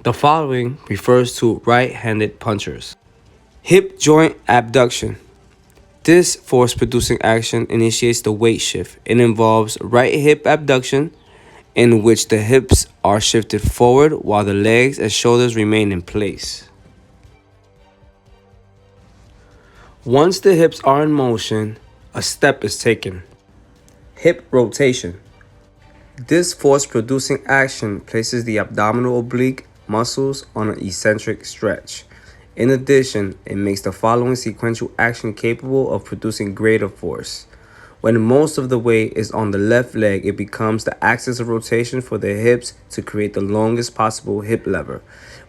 The following refers to right-handed punchers. Hip joint abduction. This force-producing action initiates the weight shift. It involves right hip abduction, in which the hips are shifted forward while the legs and shoulders remain in place. Once the hips are in motion, a step is taken. Hip rotation. This force-producing action places the abdominal oblique muscles on an eccentric stretch. In addition, it makes the following sequential action capable of producing greater force. When most of the weight is on the left leg, it becomes the axis of rotation for the hips to create the longest possible hip lever,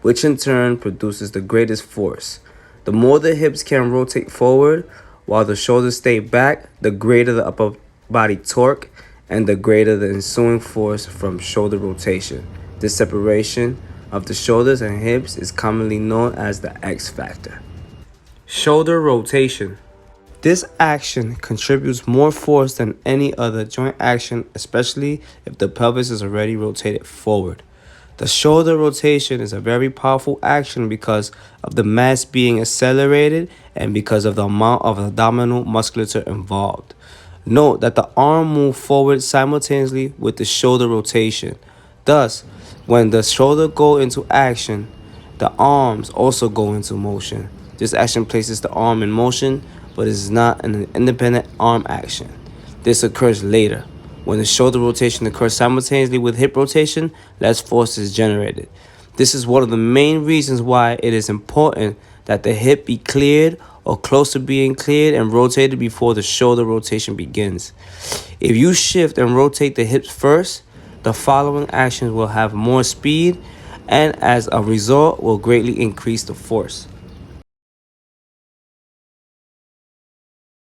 which in turn produces the greatest force. The more the hips can rotate forward while the shoulders stay back, the greater the upper body torque and the greater the ensuing force from shoulder rotation. This separation of the shoulders and hips is commonly known as the X factor. Shoulder rotation. This action contributes more force than any other joint action, especially if the pelvis is already rotated forward. The shoulder rotation is a very powerful action because of the mass being accelerated and because of the amount of abdominal musculature involved. Note that the arm moves forward simultaneously with the shoulder rotation. Thus, when the shoulder go into action, the arms also go into motion. This action places the arm in motion, but it is not an independent arm action. This occurs later. When the shoulder rotation occurs simultaneously with hip rotation, less force is generated. This is one of the main reasons why it is important that the hip be cleared or close to being cleared and rotated before the shoulder rotation begins. If you shift and rotate the hips first, the following actions will have more speed and as a result will greatly increase the force.